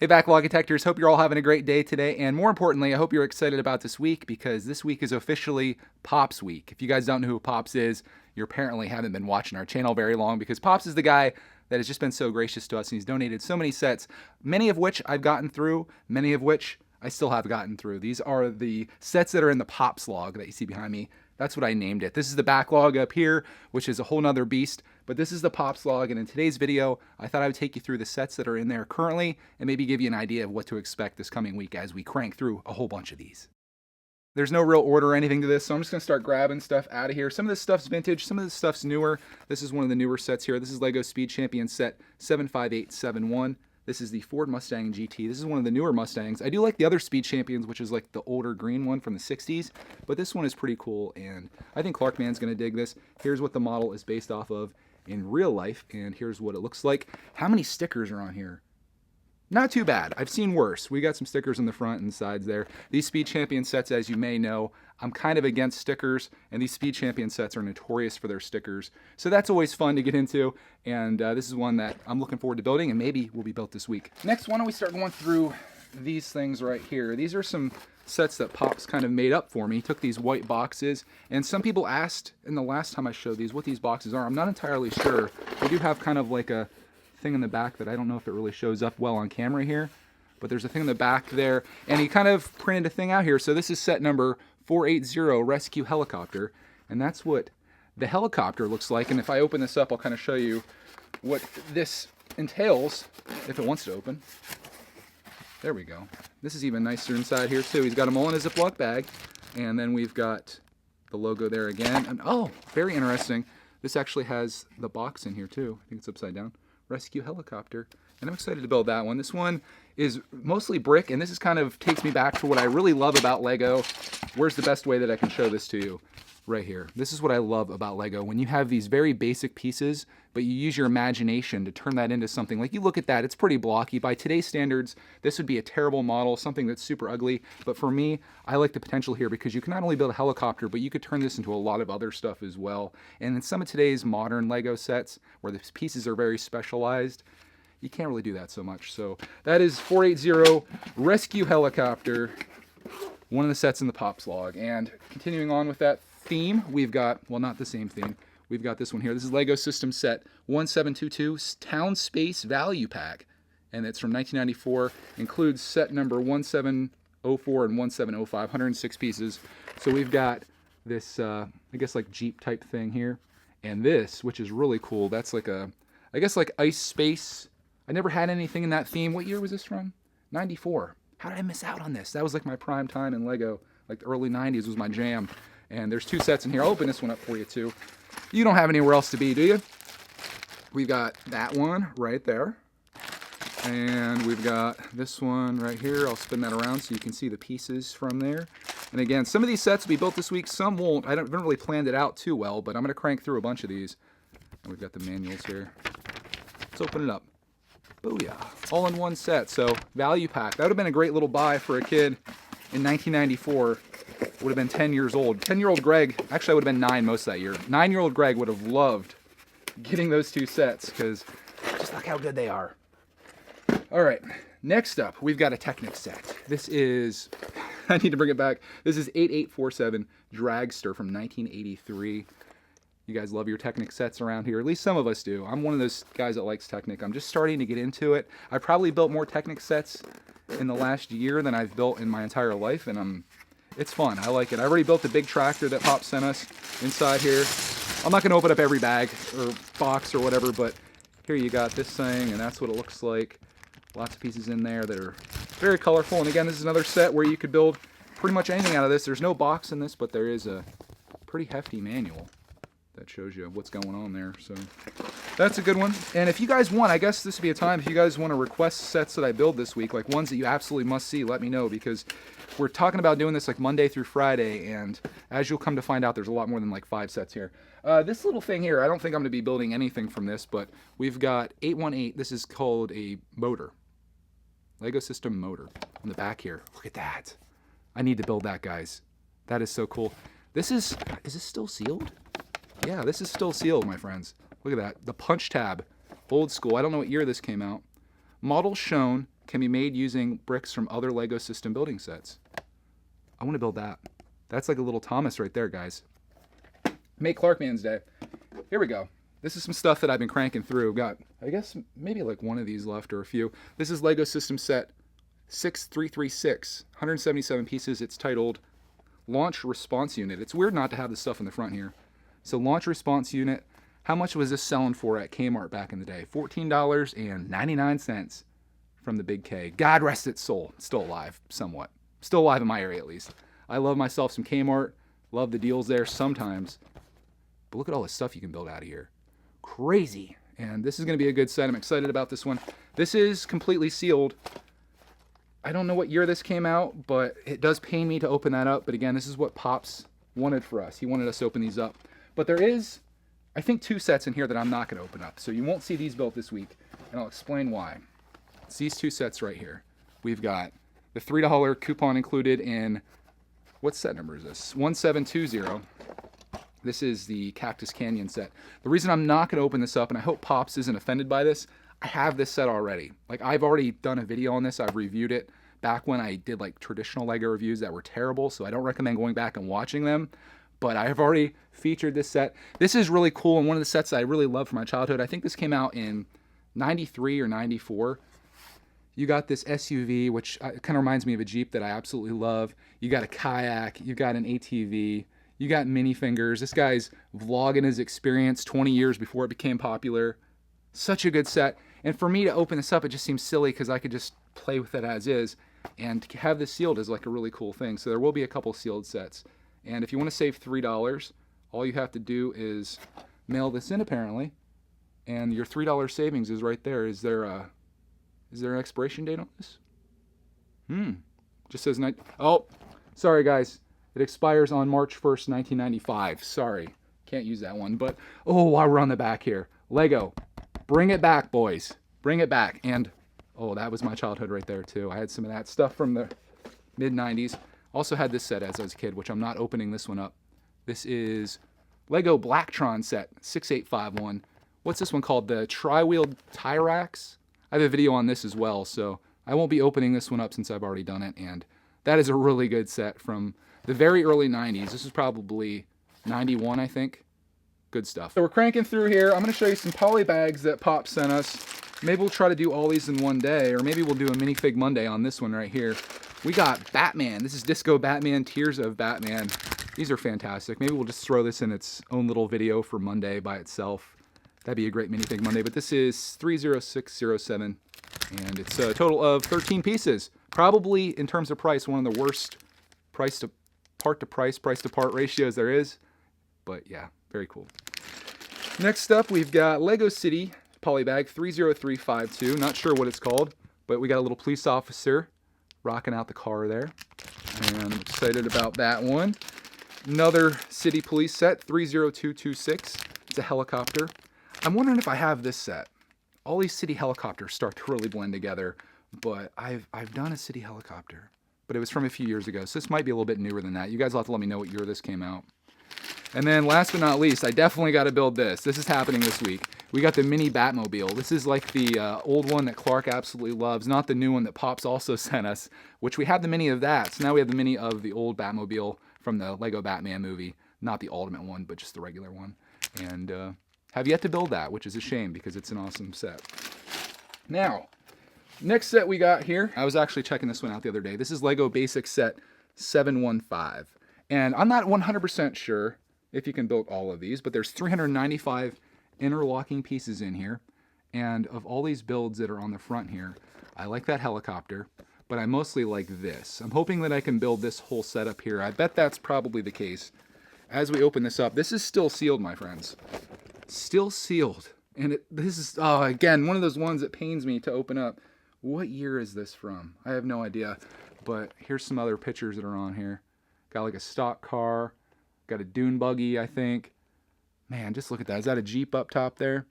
Hey, Backlog Detectors. Hope you're all having a great day today. And more importantly, I hope you're excited about this week because this week is officially Pops Week. If you guys don't know who Pops is, you apparently haven't been watching our channel very long because Pops is the guy that has just been so gracious to us and he's donated so many sets, many of which I've gotten through, many of which I still have gotten through. These are the sets that are in the Popslog that you see behind me. That's what I named it. This is the backlog up here, which is a whole nother beast, but this is the Popslog, and in today's video, I thought I would take you through the sets that are in there currently and maybe give you an idea of what to expect this coming week as we crank through a whole bunch of these. There's no real order or anything to this, so I'm just going to start grabbing stuff out of here. Some of this stuff's vintage, some of this stuff's newer. This is one of the newer sets here. This is LEGO Speed Champion Set 75871. This is the Ford Mustang GT. This is one of the newer Mustangs. I do like the other Speed Champions, which is like the older green one from the 60s, but this one is pretty cool, and I think Clarkman's going to dig this. Here's what the model is based off of in real life, and here's what it looks like. How many stickers are on here? Not too bad. I've seen worse. We got some stickers in the front and sides there. These Speed Champion sets, as you may know, I'm kind of against stickers, and these Speed Champion sets are notorious for their stickers. So that's always fun to get into, and this is one that I'm looking forward to building, and maybe will be built this week. Next, why don't we start going through these things right here. These are some sets that Pops kind of made up for me. He took these white boxes, and some people asked in the last time I showed these what these boxes are. I'm not entirely sure. They do have kind of like a thing in the back that I don't know if it really shows up well on camera here, but there's a thing in the back there, and he kind of printed a thing out here. So this is set number 480 Rescue Helicopter, and that's what the helicopter looks like. And if I open this up, I'll kind of show you what this entails if it wants to open. There we go. This is even nicer inside here too. He's got them all in a Ziploc bag, and then we've got the logo there again. And oh, very interesting. This actually has the box in here too. I think it's upside down. Rescue Helicopter, and I'm excited to build that one. This one is mostly brick, and this is kind of takes me back to what I really love about Lego. Where's the best way that I can show this to you? Right here. This is what I love about Lego. When you have these very basic pieces, but you use your imagination to turn that into something. Like, you look at that, it's pretty blocky. By today's standards, this would be a terrible model, something that's super ugly. But for me, I like the potential here because you can not only build a helicopter, but you could turn this into a lot of other stuff as well. And in some of today's modern Lego sets, where the pieces are very specialized, you can't really do that so much. So that is 480 Rescue Helicopter, one of the sets in the Popslog. And continuing on with that theme, we've got, well, not the same theme, we've got this one here. This is LEGO System Set 1722 Town Space Value Pack, and it's from 1994. Includes set number 1704 and 1705, 106 pieces. So we've got this, I guess like Jeep type thing here, and this, which is really cool. That's like a, I guess like ice space. I never had anything in that theme. What year was this from? 94. How did I miss out on this? That was like my prime time in Lego. Like the early 90s was my jam. And there's two sets in here. I'll open this one up for you too. You don't have anywhere else to be, do you? We've got that one right there. And we've got this one right here. I'll spin that around so you can see the pieces from there. And again, some of these sets will be built this week, some won't. I haven't really planned it out too well, but I'm going to crank through a bunch of these. And we've got the manuals here. Let's open it up. Booyah. All in one set. So, value pack. That would have been a great little buy for a kid in 1994. Would have been 10 years old. 10-year-old Greg, actually I would have been 9 most of that year. 9-year-old Greg would have loved getting those two sets because just look how good they are. All right, next up, we've got a Technic set. This is, I need to bring it back. This is 8847 Dragster from 1983. You guys love your Technic sets around here. At least some of us do. I'm one of those guys that likes Technic. I'm just starting to get into it. I probably built more Technic sets in the last year than I've built in my entire life, and it's fun. I like it. I already built the big tractor that Pop sent us inside here. I'm not going to open up every bag or box or whatever, but here you got this thing, and that's what it looks like. Lots of pieces in there that are very colorful. And again, this is another set where you could build pretty much anything out of this. There's no box in this, but there is a pretty hefty manual that shows you what's going on there. So that's a good one. And if you guys want, I guess this would be a time if you guys want to request sets that I build this week, like ones that you absolutely must see, let me know, because we're talking about doing this like Monday through Friday, and as you'll come to find out, there's a lot more than like 5 sets here. This little thing here, I don't think I'm going to be building anything from this, but we've got 818. This is called a motor. Lego System motor on the back here. Look at that. I need to build that, guys. That is so cool. This is this still sealed? Yeah, this is still sealed, my friends. Look at that. The punch tab. Old school. I don't know what year this came out. Model shown can be made using bricks from other Lego system building sets. I want to build that. That's like a little Thomas right there, guys. Make Clarkman's Day. Here we go. This is some stuff that I've been cranking through. Got, I guess, maybe like one of these left or a few. This is Lego System Set 6336, 177 pieces. It's titled Launch Response Unit. It's weird not to have this stuff in the front here. So Launch Response Unit. How much was this selling for at Kmart back in the day? $14.99 from the Big K. God rest its soul. It's still alive, somewhat. Still alive in my area, at least. I love myself some Kmart. Love the deals there sometimes. But look at all the stuff you can build out of here. Crazy. And this is going to be a good set. I'm excited about this one. This is completely sealed. I don't know what year this came out, but it does pain me to open that up. But again, this is what Pops wanted for us. He wanted us to open these up. But there is, I think, 2 sets in here that I'm not going to open up. So you won't see these built this week. And I'll explain why. It's these 2 sets right here. We've got the $3 coupon included in, what set number is this? 1720. This is the Cactus Canyon Set. The reason I'm not going to open this up, and I hope Pops isn't offended by this, I have this set already. Like, I've already done a video on this. I've reviewed it back when I did like traditional Lego reviews that were terrible, so I don't recommend going back and watching them. But I have already featured this set. This is really cool, and one of the sets that I really love from my childhood. I think this came out in 93 or 94. You got this SUV, which kind of reminds me of a Jeep that I absolutely love. You got a kayak. You got an ATV. You got minifingers. This guy's vlogging his experience 20 years before it became popular. Such a good set. And for me to open this up, it just seems silly because I could just play with it as is. And to have this sealed is like a really cool thing. So there will be a couple sealed sets. And if you want to save $3, all you have to do is mail this in, apparently. And your $3 savings is right there. Is there an expiration date on this? Just says night. Oh, sorry guys. It expires on March 1st, 1995. Sorry. Can't use that one. But, oh, while we're on the back here. Lego. Bring it back, boys. Bring it back. And, oh, that was my childhood right there, too. I had some of that stuff from the mid-90s. Also had this set as I was a kid, which I'm not opening this one up. This is Lego Blacktron Set 6851. What's this one called? The Tri-Wheeled Tyrax? I have a video on this as well, so I won't be opening this one up since I've already done it. And that is a really good set from the very early 90s. This is probably 91, I think. Good stuff. So we're cranking through here. I'm going to show you some poly bags that Pop sent us. Maybe we'll try to do all these in one day, or maybe we'll do a minifig Monday on this one right here. We got Batman. This is Disco Batman, Tears of Batman. These are fantastic. Maybe we'll just throw this in its own little video for Monday by itself. That'd be a great minifig Monday. But this is 30607, and it's a total of 13 pieces. Probably, in terms of price, one of the worst price to part ratios there is. But yeah, very cool. Next up, we've got Lego City Polybag 30352. Not sure what it's called, but we got a little police officer rocking out the car there. And I'm excited about that one. Another City Police set, 30226. It's a helicopter. I'm wondering if I have this set. All these city helicopters start to really blend together, but I've done a city helicopter, but it was from a few years ago, so this might be a little bit newer than that. You guys will have to let me know what year this came out. And then last but not least, I definitely got to build this. This is happening this week. We got the mini Batmobile. This is like the old one that Clark absolutely loves, not the new one that Pops also sent us, which we had the mini of that. So now we have the mini of the old Batmobile from the Lego Batman movie. Not the Ultimate one, but just the regular one. And have yet to build that, which is a shame because it's an awesome set. Now, next set we got here, I was actually checking this one out the other day. This is Lego Basic Set 715. And I'm not 100% sure if you can build all of these, but there's 395 interlocking pieces in here. And of all these builds that are on the front here, I like that helicopter, but I mostly like this. I'm hoping that I can build this whole setup here. I bet that's probably the case. As we open this up, this is still sealed, my friends. Still sealed. And this is, again, one of those ones that pains me to open up. What year is this from? I have no idea. But here's some other pictures that are on here. Got like a stock car. Got a dune buggy, I think. Man, just look at that. Is that a Jeep up top there?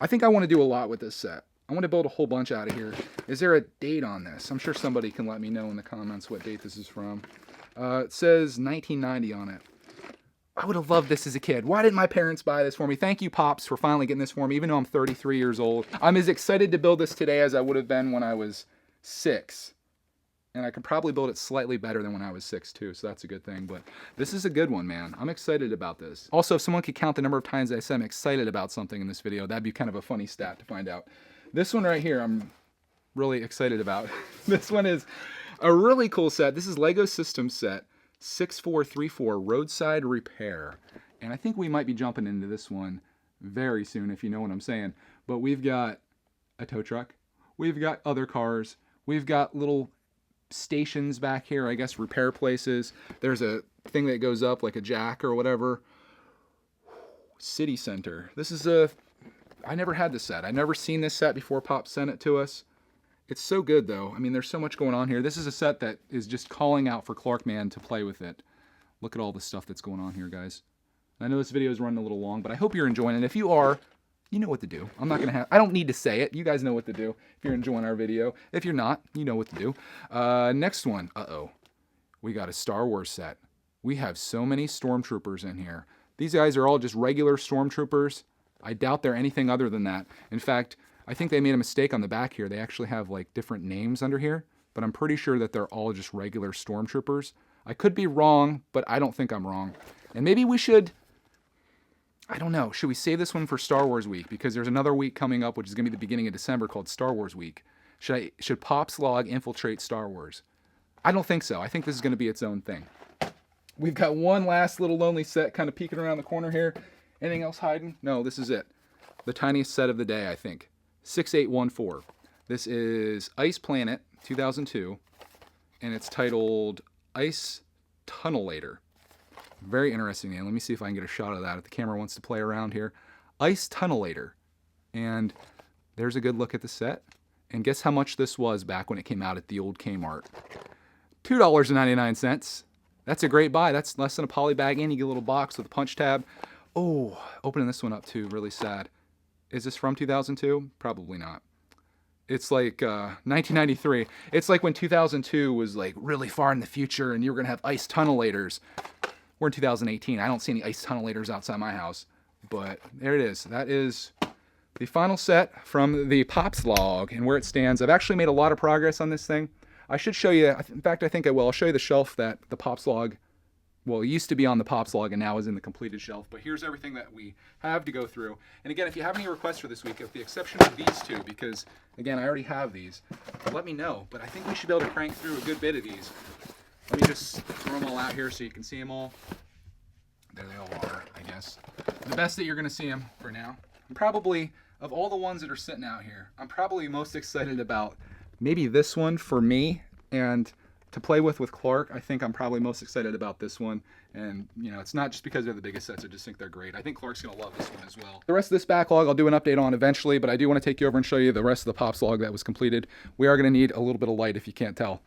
I think I want to do a lot with this set. I want to build a whole bunch out of here. Is there a date on this? I'm sure somebody can let me know in the comments what date this is from. It says 1990 on it. I would have loved this as a kid. Why didn't my parents buy this for me? Thank you, Pops, for finally getting this for me, even though I'm 33 years old. I'm as excited to build this today as I would have been when I was 6. And I could probably build it slightly better than when I was 6 too, so that's a good thing. But this is a good one, man. I'm excited about this. Also, if someone could count the number of times I said I'm excited about something in this video, that'd be kind of a funny stat to find out. This one right here, I'm really excited about. This one is a really cool set. This is Lego System Set 6434 Roadside Repair. And I think we might be jumping into this one very soon, if you know what I'm saying. But we've got a tow truck. We've got other cars. We've got little stations back here, I guess repair places. There's a thing that goes up like a jack or whatever. City Center. This is I never had this set. I never seen this set before Pop sent it to us. It's so good though. I mean, there's so much going on here. This is a set that is just calling out for Clarkman to play with it. Look at all the stuff that's going on here, guys. I know this video is running a little long, but I hope you're enjoying it. If you are, you know what to do. I don't need to say it. You guys know what to do if you're enjoying our video. If you're not, you know what to do. Next one. We got a Star Wars set. We have so many stormtroopers in here. These guys are all just regular stormtroopers. I doubt they're anything other than that. In fact, I think they made a mistake on the back here. They actually have like different names under here, but I'm pretty sure that they're all just regular stormtroopers. I could be wrong, but I don't think I'm wrong. And maybe we should, I don't know, should we save this one for Star Wars Week? Because there's another week coming up, which is going to be the beginning of December, called Star Wars Week. Should Popslog infiltrate Star Wars? I don't think so. I think this is going to be its own thing. We've got one last little lonely set kind of peeking around the corner here. Anything else hiding? No, this is it. The tiniest set of the day, I think. 6814. This is Ice Planet 2002, and it's titled Ice Tunnelator. Very interesting name. Let me see if I can get a shot of that if the camera wants to play around here. Ice Tunnelator. And there's a good look at the set. And guess how much this was back when it came out at the old Kmart? $2.99. That's a great buy. That's less than a poly bag, and you get a little box with a punch tab. Oh, opening this one up too, really sad. Is this from 2002? Probably not. It's like 1993. It's like when 2002 was like really far in the future and you were going to have ice tunnelators. We're in 2018. I don't see any ice tunnelators outside my house. But there it is. That is the final set from the Popslog and where it stands. I've actually made a lot of progress on this thing. I should show you, in fact I think I will. I'll show you the shelf that the Popslog, well, it used to be on the Popslog and now is in the completed shelf. But here's everything that we have to go through. And again, if you have any requests for this week, with the exception of these two, because again, I already have these, let me know. But I think we should be able to crank through a good bit of these. Let me just throw them all out here so you can see them all. There they all are, I guess. The best that you're going to see them for now. I'm probably, of all the ones that are sitting out here, I'm probably most excited about maybe this one for me and to play with Clark. I think I'm probably most excited about this one. And, you know, it's not just because they're the biggest sets. I just think they're great. I think Clark's going to love this one as well. The rest of this backlog I'll do an update on eventually, but I do want to take you over and show you the rest of the Popslog that was completed. We are going to need a little bit of light if you can't tell.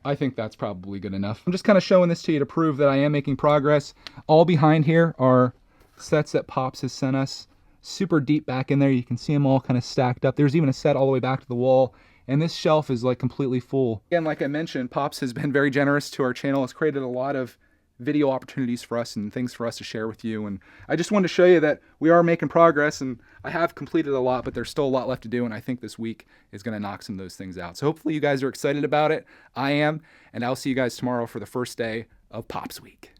I think that's probably good enough. I'm just kind of showing this to you to prove that I am making progress. All behind here are sets that Pops has sent us. Super deep back in there. You can see them all kind of stacked up. There's even a set all the way back to the wall. And this shelf is like completely full. Again, like I mentioned, Pops has been very generous to our channel. It's created a lot of video opportunities for us and things for us to share with you. And I just wanted to show you that we are making progress, and I have completed a lot, but there's still a lot left to do. And I think this week is going to knock some of those things out. So hopefully you guys are excited about it. I am. And I'll see you guys tomorrow for the first day of Pops Week.